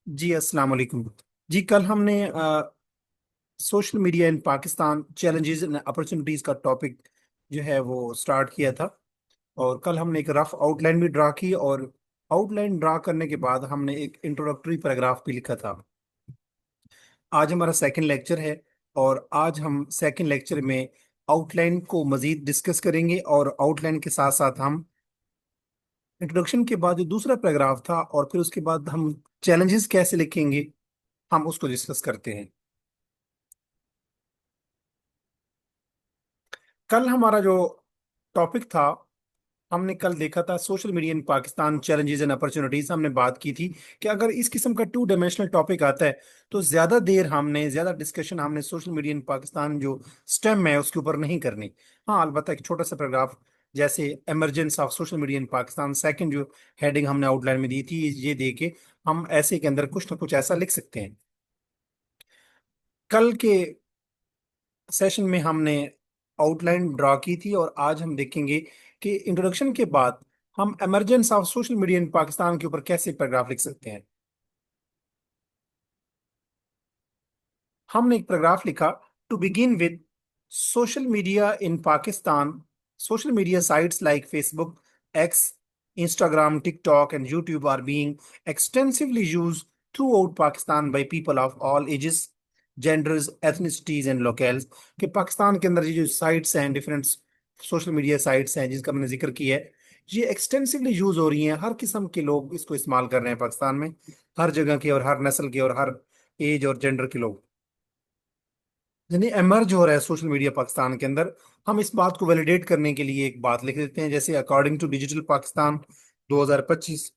जी अस्सलाम वालेकुम। जी कल हमने social media in Pakistan challenges and opportunities का टॉपिक जो है वो स्टार्ट किया था। और कल हमने एक रफ आउटलाइन भी ड्रा की, और आउटलाइन ड्रा करने के बाद हमने एक इंट्रोडक्टरी पैराग्राफ भी लिखा था। आज हमारा सेकंड लेक्चर है, और आज हम सेकंड लेक्चर में आउटलाइन को मजीद डिस्कस करेंगे, और आउटलाइन के साथ साथ हम इंट्रोडक्शन के बाद जो दूसरा पैराग्राफ था और फिर उसके बाद हम चैलेंजेस कैसे लिखेंगे हम उसको डिस्कस करते हैं। कल हमारा जो टॉपिक था, हमने कल देखा था social media in Pakistan challenges and opportunities. हमने बात की थी कि अगर इस किस्म का टू डायमेंशनल टॉपिक आता है तो ज्यादा डिस्कशन हमने सोशल मीडिया इन पाकिस्तान जो स्टेम है उसके ऊपर नहीं करनी। हाँ, अलबत्ता एक छोटा सा पैराग्राफ जैसे emergence of social media in Pakistan, second जो हेडिंग हमने आउटलाइन में दी थी, ये दे के हम ऐसे के अंदर कुछ ना कुछ ऐसा लिख सकते हैं। कल के सेशन में हमने आउटलाइन ड्रा की थी, और आज हम देखेंगे कि इंट्रोडक्शन के बाद हम emergence of social media in Pakistan के ऊपर कैसे पैराग्राफ लिख सकते हैं। हमने एक पैराग्राफ लिखा, to begin with social media in Pakistan, social media sites like Facebook, X, Instagram, TikTok, and YouTube are being extensively used throughout Pakistan by people of all ages, genders, ethnicities, and locales। कि पाकिस्तान के अंदर ये जो sites हैं, different social media sites हैं जिसका मैंने जिक्र किया है, ये एक्सटेंसिवली यूज हो रही हैं। हर किस्म के लोग इसको इस्तेमाल कर रहे हैं पाकिस्तान में, हर जगह के और हर नस्ल के और हर एज और जेंडर के लोग, यानी एमर्ज हो रहा है सोशल मीडिया पाकिस्तान के अंदर। हम इस बात को वैलिडेट करने के लिए एक बात लिख देते हैं, जैसे according to digital Pakistan 2025,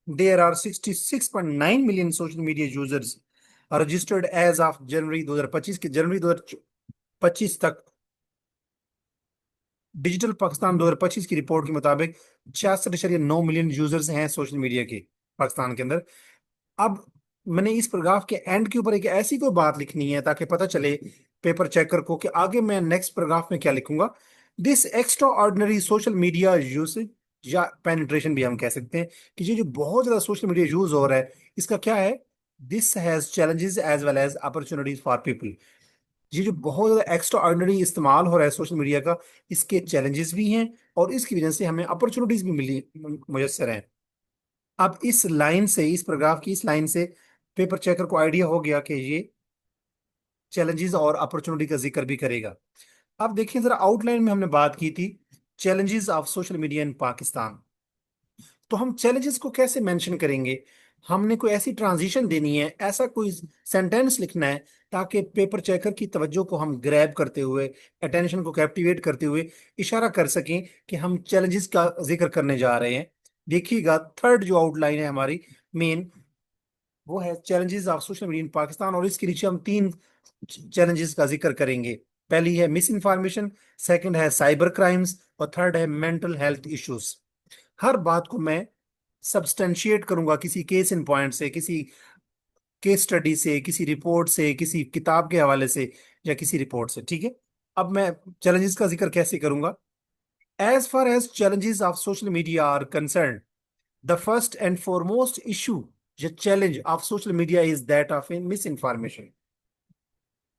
there are 66.9 million social media users registered as of January 2025 के जनवरी 2025 तक। डिजिटल पाकिस्तान 2025 की रिपोर्ट के मुताबिक 66.9 मिलियन यूजर्स हैं सोशल मीडिया के पाकिस्तान के अंदर। अब मैंने इस पैराग्राफ के एंड के ऊपर एक ऐसी कोई बात लिखनी है ताकि पता चले पेपर चेकर को कि आगे मैं नेक्स्ट पैराग्राफ में क्या लिखूंगा। This extra ordinary social media usage, या पेनिट्रेशन भी हम कह सकते हैं, कि ये जो बहुत ज्यादा सोशल मीडिया यूज हो रहा है, इसका क्या है, this has challenges as well as opportunities for people. ये जो बहुत ज्यादा एक्स्ट्रा ऑर्डिनरी इस्तेमाल हो रहा है सोशल मीडिया का, इसके चैलेंजेस भी हैं और इसकी वजह से हमें अपॉर्चुनिटीज भी मिली मुयसर हैं। अब इस लाइन से, इस पैराग्राफ की इस लाइन से पेपर चेकर को आइडिया हो गया कि ये चैलेंजेस और अपॉर्चुनिटी का जिक्र भी करेगा। अब देखिए जरा, आउटलाइन में हमने बात की थी challenges of social media in Pakistan. तो हम चैलेंजेस को कैसे मेंशन करेंगे, हमने कोई ऐसी ट्रांजिशन देनी है, ऐसा कोई सेंटेंस लिखना है ताकि पेपर चेकर की तवज्जो को हम ग्रैब करते हुए, अटेंशन को कैप्टिवेट करते हुए इशारा कर सकें कि हम चैलेंजेस का जिक्र करने जा रहे हैं। देखिएगा, थर्ड जो आउटलाइन है हमारी मेन, वो है challenges of social media in Pakistan, और इसके नीचे हम तीन चैलेंजेस का जिक्र करेंगे। पहली है मिस इन्फॉर्मेशन, सेकंड है साइबर क्राइम्स, और थर्ड है मेंटल हेल्थ इश्यूज। हर बात को मैं सब्सटेंशिएट करूंगा किसी केस इन पॉइंट से, किसी केस स्टडी से, किसी रिपोर्ट से, किसी किताब के हवाले से, या किसी रिपोर्ट से। ठीक है, अब मैं चैलेंजेस का जिक्र कैसे करूंगा। As far as challenges of social media are concerned, the first and foremost issue, the challenge of social media is that of misinformation।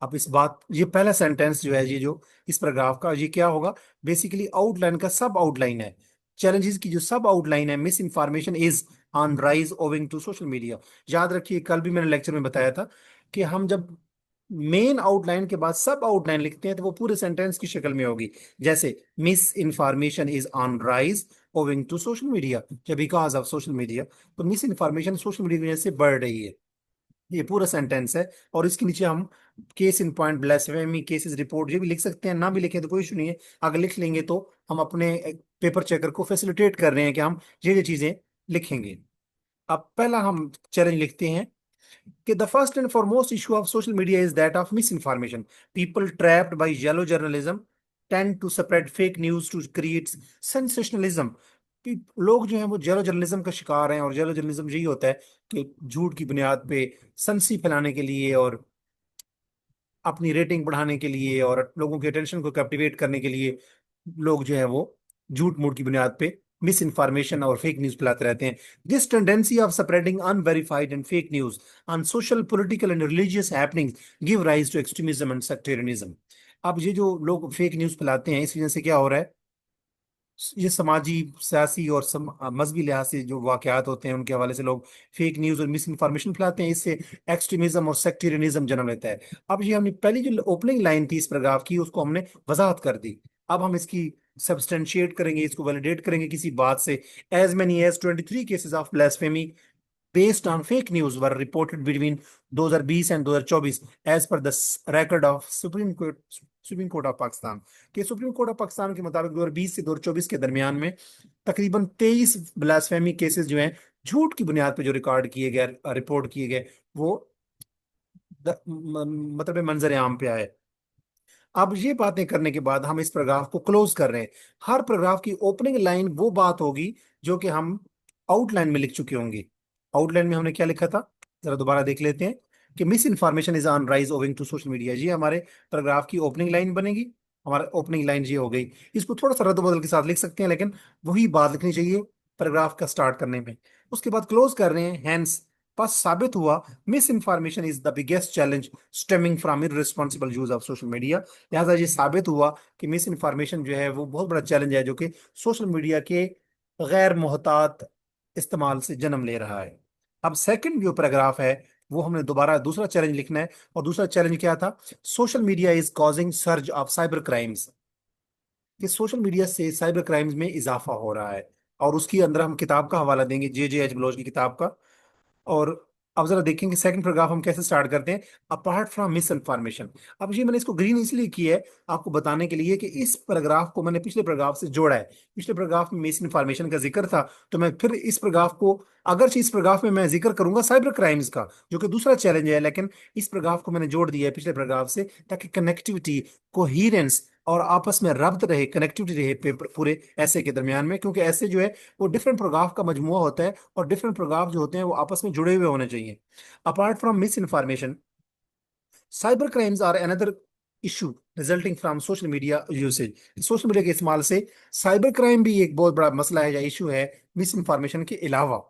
अब इस बात, ये पहला सेंटेंस जो है, ये जो इस पैराग्राफ का, ये क्या होगा, बेसिकली आउटलाइन का सब आउटलाइन है। चैलेंजेस की जो सब आउटलाइन है, misinformation is on rise owing to social media. याद रखिए, कल भी मैंने लेक्चर में बताया था कि हम जब मेन आउटलाइन के बाद सब आउटलाइन लिखते हैं तो वो पूरे सेंटेंस की शक्ल में होगी, जैसे misinformation is on rise owing to social media, या बिकॉज ऑफ सोशल मीडिया। तो मिस इन्फॉर्मेशन सोशल मीडिया की वजह से बढ़ रही है, ये पूरा सेंटेंस है। और इसके नीचे हम case in point, blasphemy cases report, ये भी लिख सकते हैं, ना भी लिखें तो कोई इशू नहीं है। अगर लिख लेंगे तो हम अपने पेपर चेकर को फैसिलिटेट कर रहे हैं कि हम ये चीजें लिखेंगे। अब पहला हम चैलेंज लिखते हैं कि the first and foremost issue of social media is that of misinformation. People trapped by yellow journalism tend to spread fake news to create sensationalism. लोग जो हैं वो जेलो जर्नलिज्म का शिकार हैं, और जेलो जर्नलिज्म यही होता है कि झूठ की बुनियाद पे सनसी फैलाने के लिए, और अपनी रेटिंग बढ़ाने के लिए, और लोगों के अटेंशन को कैप्टिवेट करने के लिए लोग जो है वो झूठ मूठ की बुनियाद पे मिस इन्फॉर्मेशन और फेक न्यूज फैलाते रहते हैं। This tendency of spreading unverified and fake news on social, political and religious happenings give rise to extremism and sectarianism. अब ये जो लोग फेक न्यूज फैलाते हैं, इस वजह से क्या हो रहा है, ये समाजी, सियासी और मजहबी लिहाज से जो वाकयात होते हैं उनके हवाले से लोग फेक न्यूज और मिस इन्फॉर्मेशन फैलाते हैं। इससे एक्सट्रीमिज्म और सेक्टेरियनिज्म जन्म लेता है। अब ये हमने पहली जो ओपनिंग लाइन थी इस पैराग्राफ की, उसको हमने वजाहत कर दी। अब हम इसकी सब्सटेंशिएट करेंगे, इसको वैलिडेट करेंगे किसी बात से। As many as 23 cases of blasphemy based on fake news were reported between 2020 and 2024 as per the record of supreme court of Pakistan. के सुप्रीम कोर्ट ऑफ पाकिस्तान के मुताबिक 2020 से 2024 के दरमियान में तकरीबन 23 ब्लास्फेमी केसेस जो हैं, झूठ की बुनियाद पर जो रिकॉर्ड किए गए, रिपोर्ट किए गए, वो मतलब मंजर आम पे आए। अब ये बातें करने के बाद हम इस पैराग्राफ को क्लोज कर रहे हैं। हर पैराग्राफ की ओपनिंग लाइन वो बात होगी जो कि हम आउटलाइन में लिख चुके होंगे। आउटलाइन में हमने क्या लिखा था, जरा दोबारा देख लेते हैं कि misinformation is on rise owing to social media. ये हमारे पैराग्राफ की ओपनिंग लाइन बनेगी। हमारा ओपनिंग लाइन ये हो गई। इसको थोड़ा सा रद्द बदल के साथ लिख सकते हैं, लेकिन वही बात लिखनी चाहिए पैराग्राफ का स्टार्ट करने में। उसके बाद क्लोज कर रहे हैं, हैंस बस साबित हुआ miss information is the biggest challenge stemming from irresponsible use of social media. लिहाजा ये साबित हुआ कि मिस इन्फॉर्मेशन जो है वो बहुत बड़ा चैलेंज है, जो कि सोशल मीडिया के गैर मोहतात इस्तेमाल से जन्म ले रहा है। अब सेकंड जो पैराग्राफ है, वो हमने दोबारा दूसरा चैलेंज लिखना है। और दूसरा चैलेंज क्या था, social media is causing surge of cyber crimes. कि सोशल मीडिया से साइबर क्राइम्स में इजाफा हो रहा है। और उसके अंदर हम किताब का हवाला देंगे, जे बलोच की किताब का। और अब जरा देखेंगे सेकंड पैराग्राफ हम कैसे स्टार्ट करते हैं, अपार्ट फ्रॉम मिस इन्फॉर्मेशन। अब ये मैंने इसको ग्रीन इसलिए किया है आपको बताने के लिए कि इस पैराग्राफ को मैंने पिछले पैराग्राफ से जोड़ा है। पिछले पैराग्राफ में मिस इन्फॉर्मेशन का जिक्र था, तो मैं फिर इस पैराग्राफ को, अगर इस पैराग्राफ में मैं जिक्र करूंगा साइबर क्राइम्स का जो कि दूसरा चैलेंज है, लेकिन इस पैराग्राफ को मैंने जोड़ दिया है पिछले पैराग्राफ से, ताकि कनेक्टिविटी, कोहीरेंस और आपस में रब्त रहे, कनेक्टिविटी रहे पूरे ऐसे के दरमियान में। क्योंकि ऐसे जो है वो डिफरेंट पैराग्राफ का मजमुआ होता है, और डिफरेंट पैराग्राफ जो होते हैं वो आपस में जुड़े हुए होने चाहिए। Apart from misinformation, cyber crimes are another issue resulting from social media usage. Social media के इस्तेमाल से साइबर क्राइम भी एक बहुत बड़ा मसला है या इशू है, मिस इन्फॉर्मेशन के अलावा।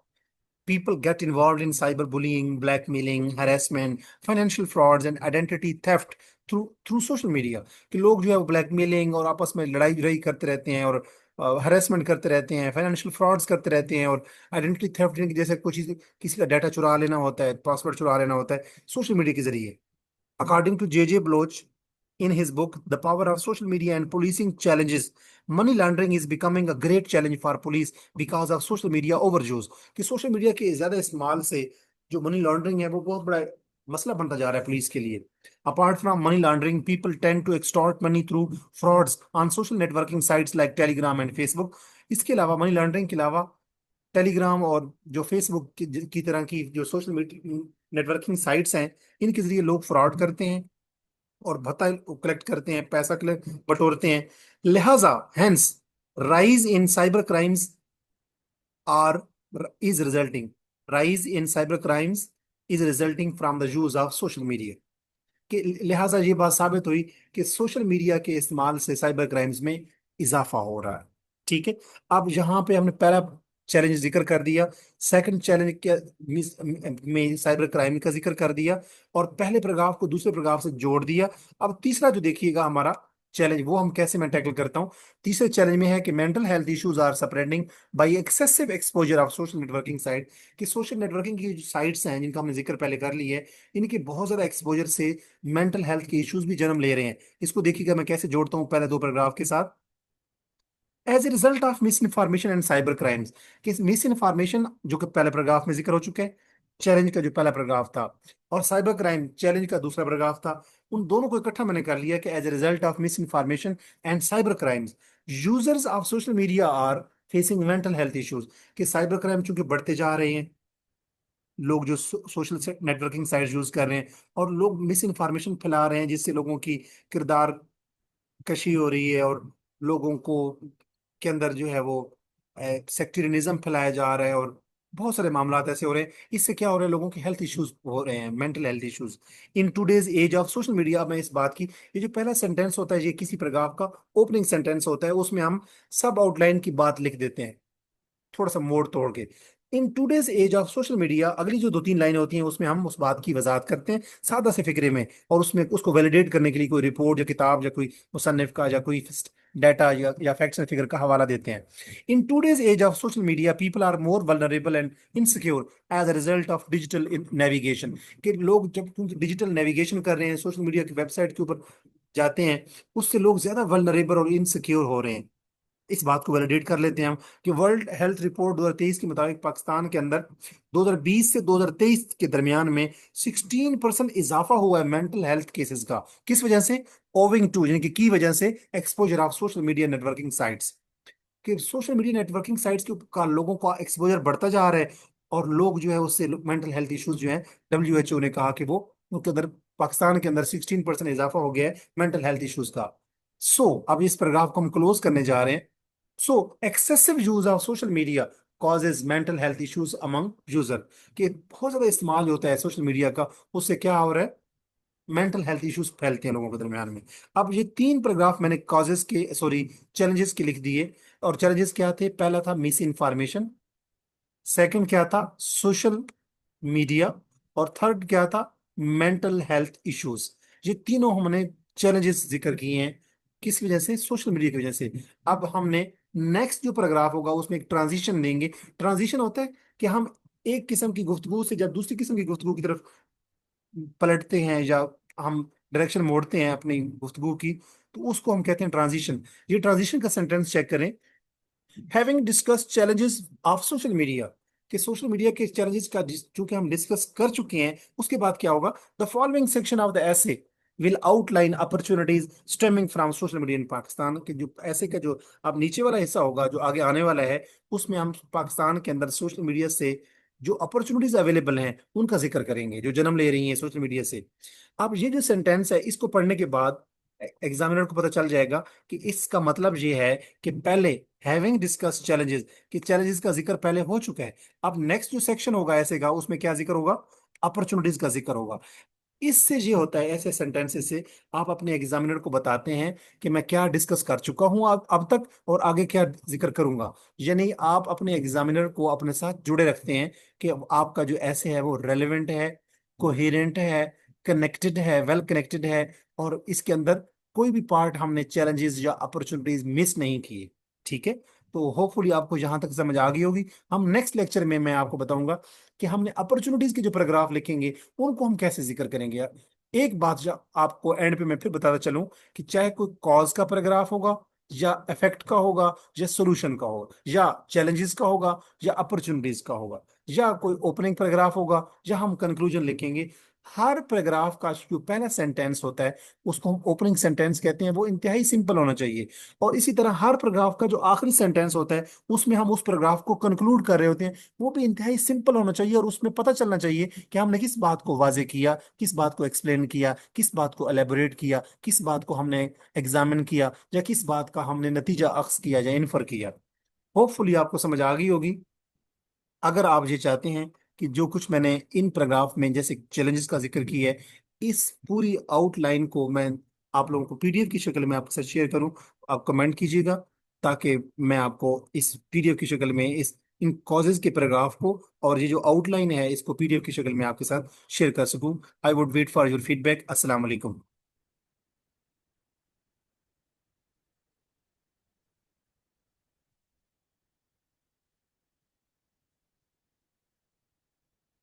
People get involved in cyberbullying, blackmailing, harassment, financial frauds and identity theft through social media। कि लोग जो है वो ब्लैकमेलिंग और आपस में लड़ाई लड़ाई करते रहते हैं, और हरेसमेंट करते रहते हैं, फाइनेंशियल फ्रॉड्स करते रहते हैं, और आइडेंटिटी थेफ्ट, जैसे कुछ चीज़, किसी का डाटा चुरा लेना होता है, पासवर्ड चुरा लेना होता है सोशल मीडिया के जरिए। According to J.J. Bloch in his book, The Power of Social Media and Policing Challenges, money laundering is becoming a great challenge for police because of social media overuse। कि social media के ज्यादा इस्तेमाल से जो money laundering है वो बहुत बड़ा मसला बनता जा रहा है पुलिस के लिए। Apart from money laundering, people tend to extort money through frauds on social networking sites like Telegram and Facebook. इसके अलावा, मनी लॉन्ड्रिंग के अलावा, टेलीग्राम और जो फेसबुक की तरह की जो सोशल नेटवर्किंग साइट्स हैं, इनके जरिए लोग फ्रॉड करते हैं और भत्ता कलेक्ट करते हैं, पैसा कलेक्ट बटोरते हैं। लिहाजा hence rise in cyber crimes are is resulting rise in cyber crimes is resulting from the use of social media. कि लिहाजा ये बात साबित हुई कि सोशल मीडिया के इस्तेमाल से साइबर क्राइम्स में इजाफा हो रहा है। ठीक है। अब यहाँ पे हमने पहला चैलेंज जिक्र कर दिया, सेकंड चैलेंज क्या में साइबर क्राइम का जिक्र कर दिया, और पहले पैराग्राफ को दूसरे पैराग्राफ से जोड़ दिया। अब तीसरा जो देखिएगा हमारा चैलेंज, वो हम कैसे मैं टैकल करता हूँ। तीसरे चैलेंज में है कि mental health issues are spreading by excessive exposure of social networking site. कि सोशल नेटवर्किंग की जो साइट्स हैं जिनका हमने जिक्र पहले कर लिया है, इनके बहुत ज्यादा एक्सपोजर से मेंटल हेल्थ के इश्यूज भी जन्म ले रहे हैं। इसको देखिएगा मैं कैसे जोड़ता हूँ पहले दो पैराग्राफ के साथ। As a result of misinformation and cyber crimes, कि मिस इन्फॉर्मेशन जो कि पहले पैराग्राफ में जिक्र हो चुका है, चैलेंज का जो पहला पैराग्राफ था, और साइबर क्राइम चैलेंज का दूसरा पैराग्राफ था, उन दोनों को इकट्ठा मैंने कर लिया कि as a result of misinformation and cyber crimes, users of social media are facing mental health issues. कि साइबर क्राइम चूंकि बढ़ते जा रहे हैं, लोग जो सोशल नेटवर्किंग साइट यूज कर रहे हैं, और लोग मिस इन्फॉर्मेशन फैला रहे हैं जिससे लोगों की किरदार कशी हो रही है, और लोगों को के अंदर जो है वो सेक्टेरियनिज्म फैलाया जा रहा है, और बहुत सारे मामला ऐसे हो रहे हैं। इससे क्या हो रहा है, लोगों के हेल्थ इश्यूज हो रहे हैं, mental health issues in today's age of social media. में इस बात की, ये जो पहला सेंटेंस होता है, ये किसी पैराग्राफ का ओपनिंग सेंटेंस होता है, उसमें हम सब आउटलाइन की बात लिख देते हैं। थोड़ा सा मोड़ तोड़ के। In today's age of social media, अगली जो 2-3 लाइनें होती हैं उसमें हम उस बात की वजाहत करते हैं सादा से फिक्रे में, और उसमें उसको वैलिडेट करने के लिए कोई रिपोर्ट या किताब या कोई मुसन्निफ का या कोई डाटा या फैक्ट्स एंड फिगर का हवाला देते हैं। In today's age of social media people are more vulnerable and insecure as a result of digital navigation. कि लोग जब डिजिटल नेविगेशन कर रहे हैं, सोशल मीडिया की वेबसाइट के ऊपर जाते हैं, उससे लोग ज्यादा वल्नरेबल और इनसिक्योर हो रहे हैं। इस बात को वैलिडेट कर लेते हैं हम कि वर्ल्ड हेल्थ रिपोर्ट 2023 के मुताबिक पाकिस्तान के अंदर 2020 से 2023 के दरमियान में 16% इजाफा हुआ है मेंटल हेल्थ केसेस का। किस वजह से? ओविंग टू, यानी कि की वजह से exposure of social media networking sites. कि सोशल मीडिया नेटवर्किंग साइट्स के का लोगों का एक्सपोजर बढ़ता जा रहा है, और लोग जो है उससे मेंटल हेल्थ इश्यूज जो है, WHO ने कहा कि वो उनके अंदर, पाकिस्तान के अंदर 16% इजाफा हो गया है मेंटल हेल्थ इश्यूज का। अब इस पैराग्राफ को हम क्लोज करने जा रहे हैं। Excessive use of social media causes mental health issues among user। कि बहुत ज्यादा इस्तेमाल जो होता है सोशल मीडिया का, उससे क्या हो रहा है? मेंटल हेल्थ इश्यूज फैलते हैं लोगों के दरमियान में। अब ये 3 पैराग्राफ मैंने कॉजेज के, सॉरी, चैलेंजेस के लिख दिए। और चैलेंजेस क्या थे? पहला था मिस इन्फॉर्मेशन, सेकंड क्या था? सोशल मीडिया, और थर्ड क्या था? Mental health issues. ये तीनों हमने चैलेंजेस जिक्र किए हैं। किस वजह से? सोशल मीडिया की वजह से। अब हमने नेक्स्ट जो पैराग्राफ होगा उसमें एक ट्रांजिशन देंगे। ट्रांजिशन होता है कि हम एक किस्म की गुफ्तगू से जब दूसरी किस्म की गुफ्तगू की तरफ पलटते हैं, या हम डायरेक्शन मोड़ते हैं अपनी गुफ्तगू की, तो उसको हम कहते हैं ट्रांजिशन। ये ट्रांजिशन का सेंटेंस चेक करें। Having discuss challenges of social media, कि सोशल मीडिया के चैलेंजेस का चूंकि हम डिस्कस कर चुके हैं, उसके बाद क्या होगा? The following section of the essay will outline opportunities stemming from social media in Pakistan. के जो ऐसे का जो अब नीचे वाला हिस्सा होगा जो आगे आने वाला है, उसमें हम पाकिस्तान के अंदर सोशल मीडिया से जो अपॉर्चुनिटीज अवेलेबल हैं उनका जिक्र करेंगे, जो जन्म ले रही हैं सोशल मीडिया से। अब ये जो सेंटेंस है, इसको पढ़ने के बाद एग्जामिनर को पता चल जाएगा कि इसका मतलब ये है कि पहले हैविंग डिस्कस चैलेंजेस, कि चैलेंजेस का जिक्र पहले हो चुका है। अब नेक्स्ट जो सेक्शन होगा ऐसे का, उसमें क्या जिक्र होगा? अपॉर्चुनिटीज का जिक्र होगा। इससे ये होता है, ऐसे सेंटेंसेस से आप अपने एग्जामिनर को बताते हैं कि मैं क्या डिस्कस कर चुका हूं अब तक, और आगे क्या जिक्र करूंगा। यानी आप अपने एग्जामिनर को अपने साथ जुड़े रखते हैं कि आपका जो ऐसे है वो रेलेवेंट है, कोहेरेंट है, कनेक्टेड है, वेल कनेक्टेड है, और इसके अंदर कोई भी पार्ट हमने चैलेंजेस या अपॉर्चुनिटीज मिस नहीं किए। ठीक है? तो होपफुली आपको यहां तक समझ आ गई होगी। हम नेक्स्ट लेक्चर में मैं आपको बताऊंगा कि हमने अपॉर्चुनिटीज के जो पैराग्राफ लिखेंगे उनको हम कैसे जिक्र करेंगे। एक बात जो आपको एंड पे मैं फिर बताता चलूं, कि चाहे कोई कॉज का पैराग्राफ होगा, या इफेक्ट का होगा, या सोल्यूशन का होगा, या चैलेंजेस का होगा, या अपॉर्चुनिटीज का होगा, या कोई ओपनिंग पैराग्राफ होगा, या हम कंक्लूजन लिखेंगे, हर पैराग्राफ का जो पहला सेंटेंस होता है उसको हम ओपनिंग सेंटेंस कहते हैं, वो इंतहाई सिंपल होना चाहिए। और इसी तरह हर पैराग्राफ का जो आखिरी सेंटेंस होता है उसमें हम उस पैराग्राफ को कंक्लूड कर रहे होते हैं, वो भी इंतहाई सिंपल होना चाहिए, और उसमें पता चलना चाहिए कि हमने किस बात को वाजे किया, किस बात को एक्सप्लेन किया, किस बात को एलेबोरेट किया, किस बात को हमने एग्जामिन किया, या किस बात का हमने नतीजा अख्ज किया या इन्फर किया। होपफुली आपको समझ आ गई होगी। अगर आप ये चाहते हैं कि जो कुछ मैंने इन पैराग्राफ में जैसे चैलेंजेस का जिक्र किया है, इस पूरी आउटलाइन को मैं आप लोगों को PDF की शक्ल में आपके साथ शेयर करूं, आप कमेंट कीजिएगा, ताकि मैं आपको इस PDF की शक्ल में इस इन कॉजेज के पैराग्राफ को और ये जो आउटलाइन है इसको PDF की शक्ल में आपके साथ शेयर कर सकूं। I would wait for your feedback. अस्सलाम वालेकुम।